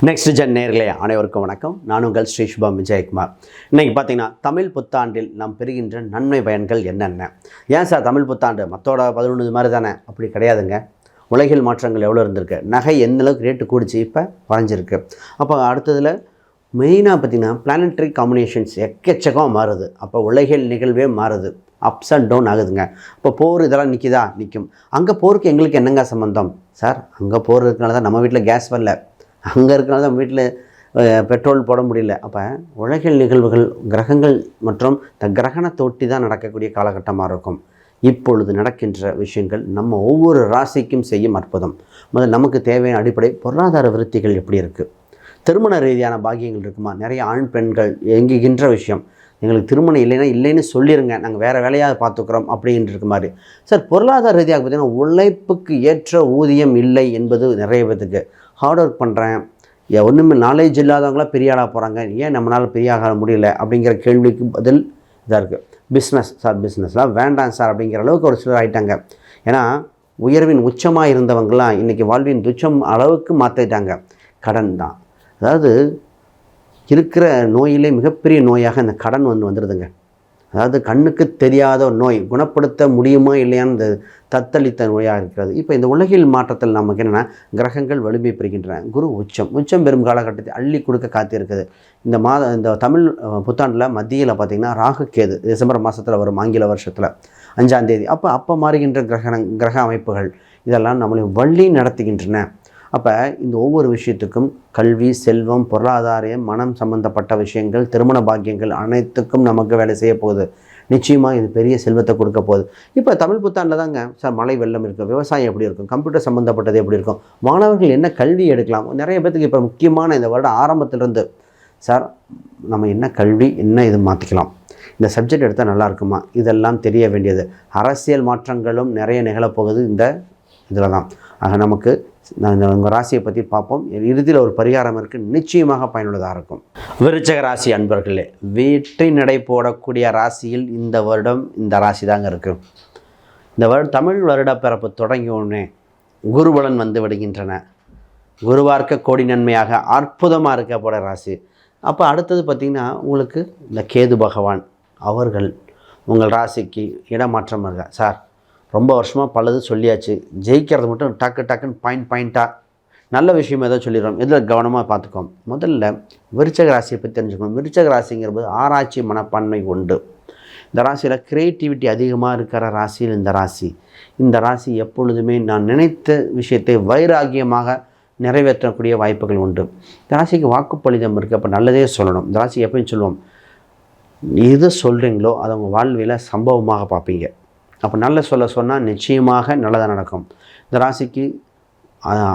Next gen நேர்களே அனைவருக்கும் வணக்கம். நான் உங்கள் ஸ்ரீ சுபம் விஜயகுமார். இன்றைக்கி பார்த்தீங்கன்னா தமிழ் புத்தாண்டில் நாம் பெறுகின்ற நன்மை பயன்கள் என்னென்ன? ஏன் சார் தமிழ் புத்தாண்டு மற்றோட 11 மாதிரி தானே? அப்படி கிடையாதுங்க. உலகில் மாற்றங்கள் எவ்வளோ இருந்திருக்கு, நகை எந்த அளவுக்கு ரேட்டு கூடிச்சு, இப்போ குறைஞ்சிருக்கு. அப்போ அடுத்ததில் மெயினாக பார்த்திங்கன்னா பிளானட்டரி காம்பினேஷன்ஸ் எக்கச்சக்கம் மாறுது. அப்போ உலகில் நிகழ்வே மாறுது, அப்ஸ் அண்ட் டவுன் ஆகுதுங்க. இப்போ போர் இதெல்லாம் நிற்கும். அங்கே போருக்கு எங்களுக்கு என்னங்க சம்மந்தம் சார்? அங்கே போர் இருக்கனால தான் நம்ம வீட்டில் கேஸ் வரல, அங்கே இருக்கனால தான் வீட்டில் பெட்ரோல் போட முடியல. அப்போ உலகில் நிகழ்வுகள் கிரகங்கள் மற்றும் கிரகணத்தை ஒட்டி தான் நடக்கக்கூடிய காலகட்டமாக இருக்கும். இப்பொழுது நடக்கின்ற விஷயங்கள் நம்ம ஒவ்வொரு ராசிக்கும் செய்யும் அற்புதம். முதல் நமக்கு தேவையான அடிப்படை பொருளாதார விருத்திகள் எப்படி இருக்குது, திருமண ரீதியான பாக்கியங்கள் இருக்குமா? நிறைய ஆண் பெண்கள் எங்குகின்ற விஷயம், எங்களுக்கு திருமணம் இல்லைன்னு சொல்லிடுங்க, நாங்கள் வேறு வேலையாக பார்த்துக்குறோம் அப்படின்ட்டு இருக்க மாதிரி. சார் பொருளாதார ரீதியாக பார்த்திங்கன்னா உழைப்புக்கு ஏற்ற ஊதியம் இல்லை என்பது நிறைய பேத்துக்கு. ஹார்ட் ஒர்க் பண்ணுறேன், ஒன்றுமே நாலேஜ் இல்லாதவங்களாம் பெரிய ஆளாக போகிறாங்க, ஏன் நம்மளால் பெரிய ஆக முடியல அப்படிங்கிற கேள்விக்கு பதில் இதாக இருக்குது. பிஸ்னஸ் சார், பிஸ்னஸ்லாம் வேண்டாம் சார் அப்படிங்கிற அளவுக்கு ஒரு சிலர் ஆகிட்டாங்க. ஏன்னா உயர்வின் உச்சமாக இருந்தவங்களாம் இன்றைக்கி வாழ்வின் துச்சம் அளவுக்கு மாற்றிட்டாங்க. கடன் தான், அதாவது இருக்கிற நோயிலே மிகப்பெரிய நோயாக இந்த கடன் வந்துடுதுங்க. அதாவது கண்ணுக்கு தெரியாத ஒரு நோய், குணப்படுத்த முடியுமா இல்லையான்னு தத்தளித்த நோயாக இருக்கிறது. இப்போ இந்த உலகில் மாற்றத்தில் நமக்கு என்னென்னா கிரகங்கள் வலிமை பெறுகின்றன. குரு உச்சம் பெறும் காலகட்டத்தை அள்ளி கொடுக்க காத்திருக்குது. இந்த தமிழ் புத்தாண்டில் மத்தியில் பார்த்திங்கன்னா ராகு கேது டிசம்பர் மாதத்தில் வரும், ஆங்கில வருஷத்தில் 5ஆம் தேதி. அப்போ மாறுகின்ற கிரக அமைப்புகள் இதெல்லாம் நம்மளை வழி நடத்துகின்றன. அப்போ இந்த ஒவ்வொரு விஷயத்துக்கும் கல்வி, செல்வம், பொருளாதாரம், மனம் சம்பந்தப்பட்ட விஷயங்கள், திருமண பாக்கியங்கள் அனைத்துக்கும் நமக்கு வேலை செய்ய போகுது. நிச்சயமாக இது பெரிய செல்வத்தை கொடுக்க போகுது. இப்போ தமிழ் புத்தாண்டில் தாங்க சார் மழை வெள்ளம் இருக்கும், விவசாயம் எப்படி இருக்கும், கம்ப்யூட்டர் சம்மந்தப்பட்டது எப்படி இருக்கும், மாணவர்கள் என்ன கல்வி எடுக்கலாம். நிறைய பேத்துக்கு இப்போ முக்கியமான இந்த வருடம் ஆரம்பத்திலிருந்து சார் நம்ம என்ன கல்வி என்ன இது மாற்றிக்கலாம், இந்த சப்ஜெக்ட் எடுத்தால் நல்லா இருக்குமா, இதெல்லாம் தெரிய வேண்டியது. அரசியல் மாற்றங்களும் நிறைய நிகழப்போகுது இந்த இதில் தான். ஆக நமக்கு உங்கள் ராசியை பற்றி பார்ப்போம். இறுதியில் ஒரு பரிகாரம் இருக்குது, நிச்சயமாக பயனுள்ளதாக இருக்கும். விருச்சிக ராசி அன்பர்களே, வெற்றி நடை போடக்கூடிய ராசியில் இந்த வருடம் இந்த ராசி தாங்க இருக்குது. இந்த தமிழ் வருட பிறப்பு தொடங்கிய உடனே குருபலன் வந்து விடுகின்றன. குருவார்க்க கோடி நன்மையாக அற்புதமாக இருக்க போட ராசி. அப்போ அடுத்தது பார்த்திங்கன்னா உங்களுக்கு இந்த கேது பகவான் அவர்கள் உங்கள் ராசிக்கு இடமாற்றம் இருக்க. சார் ரொம்ப வருஷமாக பலது சொல்லியாச்சு, ஜெயிக்கிறது மட்டும் டக்குன்னு பாயிண்ட்டாக நல்ல விஷயம் ஏதோ சொல்லிடுறோம், இதில் கவனமாக பார்த்துக்கோம். முதல்ல விருச்சிக ராசியை பற்றி தெரிஞ்சுக்கணும். விருச்சிக ராசிங்கிறது ஆராய்ச்சி மனப்பான்மை உண்டு. இந்த ராசியில் க்ரியேட்டிவிட்டி அதிகமாக இருக்கிற ராசியில் இந்த ராசி எப்பொழுதுமே நான் நினைத்த விஷயத்தை வைராகியமாக நிறைவேற்றக்கூடிய வாய்ப்புகள் உண்டு. இந்த ராசிக்கு வாக்குப்பளிதம் இருக்குது. அப்போ நல்லதே சொல்லணும். இந்த ராசி எப்பயும் சொல்லுவோம், எது சொல்கிறீங்களோ அதை உங்கள் வாழ்வில் சம்பவமாக பார்ப்பீங்க. அப்போ நல்ல சொன்னால் நிச்சயமாக நல்லதாக நடக்கும். இந்த ராசிக்கு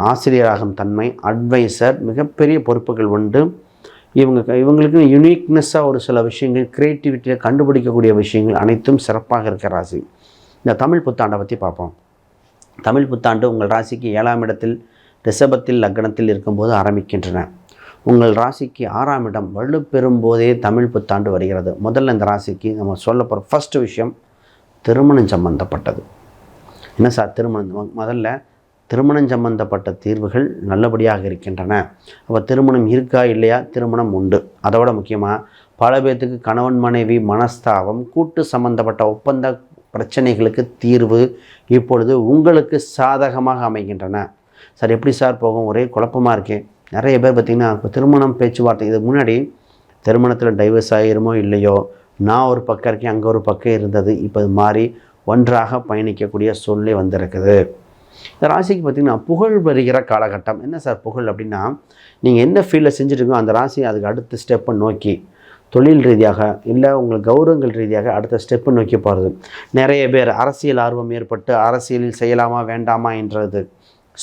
ஆசிரியராகும் தன்மை, அட்வைசர், மிகப்பெரிய பொறுப்புகள் உண்டு. இவங்களுக்கு யூனிக்னஸ்ஸாக ஒரு சில விஷயங்கள், க்ரியேட்டிவிட்டியில் கண்டுபிடிக்கக்கூடிய விஷயங்கள் அனைத்தும் சிறப்பாக இருக்கிற ராசி. இந்த தமிழ் புத்தாண்டை பற்றி பார்ப்போம். தமிழ் புத்தாண்டு உங்கள் ராசிக்கு 7ஆம் இடத்தில் ரிஷபத்தில் லக்னத்தில் இருக்கும்போது ஆரம்பிக்கின்றன. உங்கள் ராசிக்கு 6ஆம் இடம் வலுப்பெறும் போதே தமிழ் புத்தாண்டு வருகிறது. முதல்ல இந்த ராசிக்கு நம்ம சொல்ல போகிற ஃபஸ்ட்டு விஷயம் திருமணம் சம்பந்தப்பட்டது. என்ன சார் திருமணம்? முதல்ல திருமணம் சம்பந்தப்பட்ட தீர்வுகள் நல்லபடியாக இருக்கின்றன. அப்போ திருமணம் இருக்கா இல்லையா? திருமணம் உண்டு. அதோட முக்கியமாக பல பேர்த்துக்கு கணவன் மனைவி மனஸ்தாபம், கூட்டு சம்பந்தப்பட்ட ஒப்பந்த பிரச்சனைகளுக்கு தீர்வு இப்பொழுது உங்களுக்கு சாதகமாக அமைகின்றன. சார் எப்படி சார் போகும், ஒரே குழப்பமாக இருக்கேன். நிறைய பேர் பார்த்திங்கன்னா இப்போ திருமணம் பேச்சுவார்த்தை, இதுக்கு முன்னாடி திருமணத்தில் டைவர்ஸ் ஆகிருமோ இல்லையோ, நான் ஒரு பக்கம் இருக்கேன், அங்கே ஒரு பக்கம் இருந்தது, இப்போ இது மாறி ஒன்றாக பயணிக்கக்கூடிய சூழ்நிலை வந்திருக்குது. இந்த ராசிக்கு பார்த்திங்கன்னா புகழ் வருகிற காலகட்டம். என்ன சார் புகழ் அப்படின்னா, நீங்கள் என்ன ஃபீல்டில் செஞ்சுருக்கோ அந்த ராசி அதுக்கு அடுத்த ஸ்டெப்பை நோக்கி தொழில் ரீதியாக இல்லை உங்களுக்கு கௌரவங்கள் ரீதியாக அடுத்த ஸ்டெப்பை நோக்கி போகிறது. நிறைய பேர் அரசியல் ஆர்வம் ஏற்பட்டு அரசியலில் செய்யலாமா வேண்டாமா என்றது,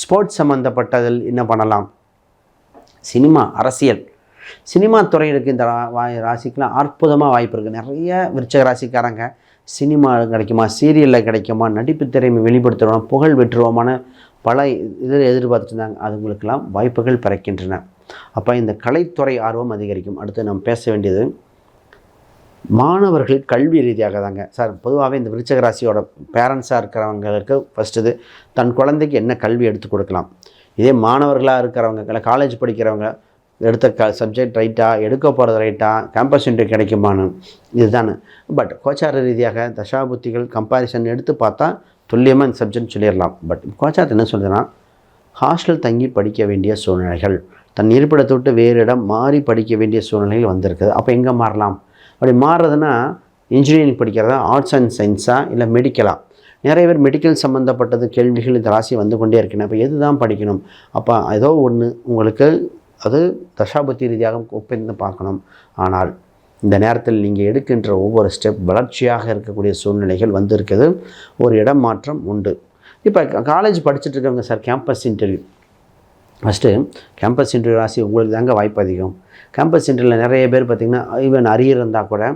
ஸ்போர்ட்ஸ் சம்மந்தப்பட்டதில் என்ன பண்ணலாம், சினிமா, அரசியல், சினிமா துறையிற்கு இந்த ராசிக்கெலாம் அற்புதமாக வாய்ப்பு இருக்குது. நிறைய விருச்சிக ராசிக்காரங்க சினிமா கிடைக்குமா, சீரியலில் கிடைக்குமா, நடிப்பு திறமை வெளிப்படுத்துகிறோம், புகழ் வெற்றுவோமான பல இதில் எதிர்பார்த்துட்டு இருந்தாங்க. அதுங்களுக்கெல்லாம் வாய்ப்புகள் பிறக்கின்றன. அப்போ இந்த கலைத்துறை ஆர்வம் அதிகரிக்கும். அடுத்து நம்ம பேச வேண்டியது மாணவர்கள் கல்வி ரீதியாக தாங்க. சார் பொதுவாகவே இந்த விருச்சிக ராசியோட பேரண்ட்ஸாக இருக்கிறவங்களுக்கு ஃபஸ்ட்டு இது தன் குழந்தைக்கு என்ன கல்வி எடுத்து கொடுக்கலாம். இதே மாணவர்களாக இருக்கிறவங்க, காலேஜ் படிக்கிறவங்க எடுத்த சப்ஜெக்ட் ரைட்டாக, எடுக்க போகிறது ரைட்டாக, கேம்பஸ் இன்டர்வியூ கிடைக்குமான்னு இதுதானே. பட் கோச்சார ரீதியாக தசாபுத்திகள் கம்பேரிசன் எடுத்து பார்த்தா துல்லியமாக இந்த சப்ஜெக்ட் சொல்லிடலாம். பட் கோச்சாரத்தை என்ன சொல்லுதுன்னா, ஹாஸ்டல் தங்கி படிக்க வேண்டிய சூழ்நிலைகள், தன் இருப்பிடத்தை விட்டு வேறு இடம் மாறி படிக்க வேண்டிய சூழ்நிலைகள் வந்திருக்குது. அப்போ எங்கே மாறலாம்? அப்படி மாறுறதுன்னா இன்ஜினியரிங் படிக்கிறதா, ஆர்ட்ஸ் அண்ட் சயின்ஸா, இல்லை மெடிக்கலா? நிறைய பேர் மெடிக்கல் சம்மந்தப்பட்டது கேள்விகள் இந்த ராசி வந்து கொண்டே இருக்கணும். அப்போ எது தான் படிக்கணும்? அப்போ ஏதோ ஒன்று உங்களுக்கு அது தசாபுத்தி ரீதியாக ஒப்பிருந்து பார்க்கணும். ஆனால் இந்த நேரத்தில் நீங்கள் எடுக்கின்ற ஒவ்வொரு ஸ்டெப் வளர்ச்சியாக இருக்கக்கூடிய சூழ்நிலைகள் வந்திருக்குது. ஒரு இடம் மாற்றம் உண்டு. இப்போ காலேஜ் படிச்சுட்டு இருக்கவங்க, sir campus interview, first campus interview ராசி உங்களுக்கு தாங்க வாய்ப்பு அதிகம். கேம்பஸ் இன்டர்வியூவில் நிறைய பேர் பார்த்திங்கன்னா ஈவன் அரியர் இருந்தால் கூட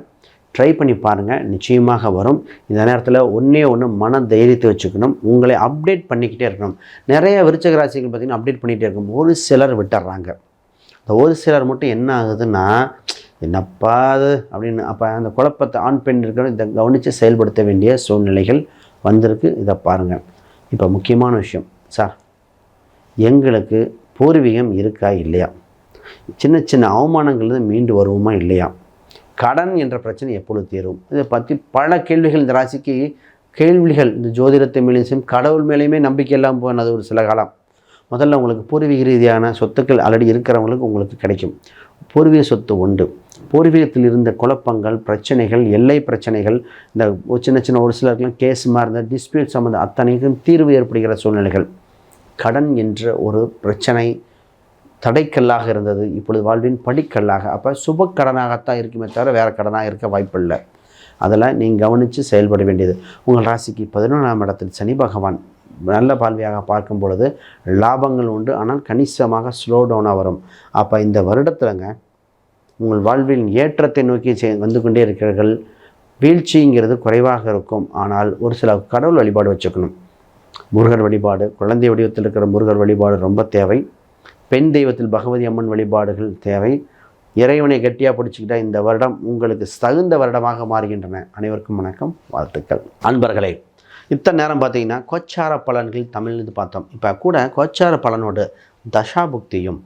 ட்ரை பண்ணி பாருங்கள், நிச்சயமாக வரும். இந்த நேரத்தில் ஒன்று மன தைரியத்தை வச்சுக்கணும், உங்களை அப்டேட் பண்ணிக்கிட்டே இருக்கணும். நிறைய விருச்சிக ராசிகள் பார்த்திங்கன்னா அப்டேட் பண்ணிகிட்டே இருக்கும். ஒரு சிலர் விட்டுறாங்க. இந்த ஒரு சிலர் மட்டும் என்ன ஆகுதுன்னா, என்னப்பா அது அப்படின்னு, அப்போ அந்த குழப்பத்தை ஆண் பெண் இருக்கிற இதை கவனித்து செயல்படுத்த வேண்டிய சூழ்நிலைகள் வந்திருக்கு. இதை பாருங்கள். இப்போ முக்கியமான விஷயம், சார் எங்களுக்கு பூர்வீகம் இருக்கா இல்லையா, சின்ன சின்ன அவமானங்கள் மீண்டு வருவோமா இல்லையா, கடன் என்ற பிரச்சனை எப்பொழுது தீரும், இதை பற்றி பல கேள்விகள் இந்த ராசிக்கு கேள்விகள். இந்த ஜோதிடத்தை மேலேயும் கடவுள் மேலேயுமே நம்பிக்கை எல்லாம் போனது ஒரு சில காலம். முதல்ல உங்களுக்கு பூர்வீக ரீதியான சொத்துக்கள் ஆல்ரெடி இருக்கிறவங்களுக்கு உங்களுக்கு கிடைக்கும். பூர்வீக சொத்து உண்டு. பூர்வீகத்தில் இருந்த குழப்பங்கள், பிரச்சனைகள், எல்லை பிரச்சனைகள், இந்த சின்ன சின்ன ஒரு சிலருக்குலாம் கேஸ் மாறுந்த டிஸ்பியூட் சம்மந்த அத்தனைக்கும் தீர்வு ஏற்படுகிற சூழ்நிலைகள். கடன் என்ற ஒரு பிரச்சனை தடைக்கல்லாக இருந்தது, இப்பொழுது வாழ்வின் படிக்கல்லாக. அப்போ சுப கடனாகத்தான் இருக்குமே தவிர வேறு கடனாக இருக்க வாய்ப்பில்லை. அதெல்லாம் நீங்கள் கவனித்து செயல்பட வேண்டியது. உங்கள் ராசிக்கு 11ஆம் இடத்தில் சனி பகவான் நல்ல பார்வையாக பார்க்கும் பொழுது லாபங்கள் உண்டு. ஆனால் கணிசமாக ஸ்லோ டவுனாக வரும். அப்போ இந்த வருடத்தில்ங்க உங்கள் வாழ்வில் ஏற்றத்தை நோக்கி வந்து கொண்டே இருக்கிறீர்கள். வீழ்ச்சிங்கிறது குறைவாக இருக்கும். ஆனால் ஒரு சில கடவுள் வழிபாடு வச்சுக்கணும். முருகர் வழிபாடு, குழந்தை வடிவத்தில் இருக்கிற முருகர் வழிபாடு ரொம்ப தேவை. பெண் தெய்வத்தில் பகவதி அம்மன் வழிபாடுகள் தேவை. இறைவனை கட்டியாக பிடிச்சிக்கிட்டா இந்த வருடம் உங்களுக்கு தகுந்த வருடமாக மாறுகின்றன. அனைவருக்கும் வணக்கம், வாழ்த்துக்கள். அன்பர்களே, இத்தனை நேரம் பார்த்தீங்கன்னா கோச்சார பலன்கள் தமிழ்ந்து பார்த்தோம். இப்போ கூட கோச்சார பலனோடு தசாபுக்தியும்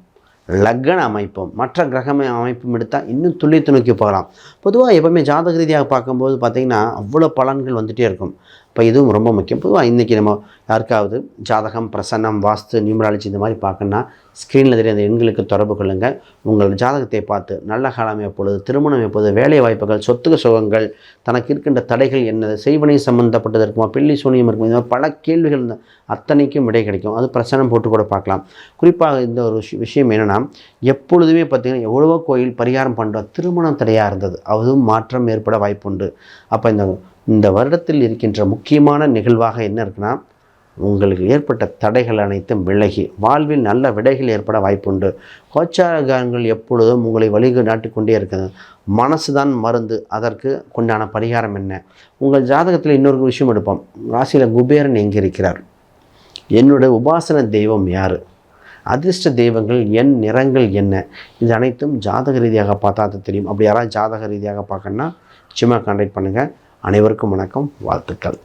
லக்ன அமைப்பும் மற்ற கிரகமே அமைப்பும் எடுத்தால் இன்னும் துல்லியத்தை நோக்கி போகலாம். பொதுவாக எப்போவுமே ஜாதக ரீதியாக பார்க்கும்போது பார்த்திங்கன்னா அவ்வளோ பலன்கள் வந்துகிட்டே இருக்கும். இப்போ இதுவும் ரொம்ப முக்கியம். பொதுவாக இன்றைக்கி நம்ம யாருக்காவது ஜாதகம், பிரசன்னம், வாஸ்து, நியூமராலஜி இந்த மாதிரி பார்க்கணுன்னா ஸ்க்ரீனில் தெரிய அந்த எண்களுக்கு தொடர்பு கொள்ளுங்கள். உங்கள் ஜாதகத்தை பார்த்து நல்ல காலம் எப்பொழுது, திருமணம் எப்பொழுது, வேலை வாய்ப்புகள், சொத்துக்கு சுகங்கள், தனக்கு இருக்கின்ற தடைகள் என்னது, செய்வனை சம்மந்தப்பட்டது இருக்குமா, பில்லி சூனியம் இருக்குமா, இந்த மாதிரி பல கேள்விகள் அத்தனைக்கும் விடை கிடைக்கும். அது பிரசனம் போட்டு கூட பார்க்கலாம். குறிப்பாக இந்த ஒரு விஷயம் என்னென்னா, எப்பொழுதுமே பார்த்திங்கன்னா எவ்வளவோ கோயில் பரிகாரம் பண்ணுறோம், திருமணம் தடையாக இருந்தது, அதுவும் மாற்றம் ஏற்பட வாய்ப்புண்டு. அப்போ இந்த வருடத்தில் இருக்கின்ற முக்கியமான நிகழ்வாக என்ன இருக்குன்னா, உங்களுக்கு ஏற்பட்ட தடைகள் அனைத்தும் விலகி வாழ்வில் நல்ல விடைகள் ஏற்பட வாய்ப்புண்டு. கோச்சாரங்கள் எப்பொழுதும் உங்களை நாட்டிக்கொண்டே இருக்குது. மனசு தான் மருந்து. அதற்கு கொண்டான பரிகாரம் என்ன? உங்கள் ஜாதகத்தில் இன்னொரு விஷயம் எடுப்போம். ராசியில் குபேரன் எங்கே இருக்கிறார், என்னுடைய உபாசன தெய்வம் யார், அதிர்ஷ்ட தெய்வங்கள் என் நிறங்கள் என்ன, இது அனைத்தும் ஜாதக ரீதியாக பார்த்தா அது தெரியும். அப்படி யாராவது ஜாதக ரீதியாக பார்க்கணுன்னா நிச்சயமாக கான்டாக்ட் பண்ணுங்கள். அனைவருக்கும் வணக்கம், வாழ்த்துக்கள்.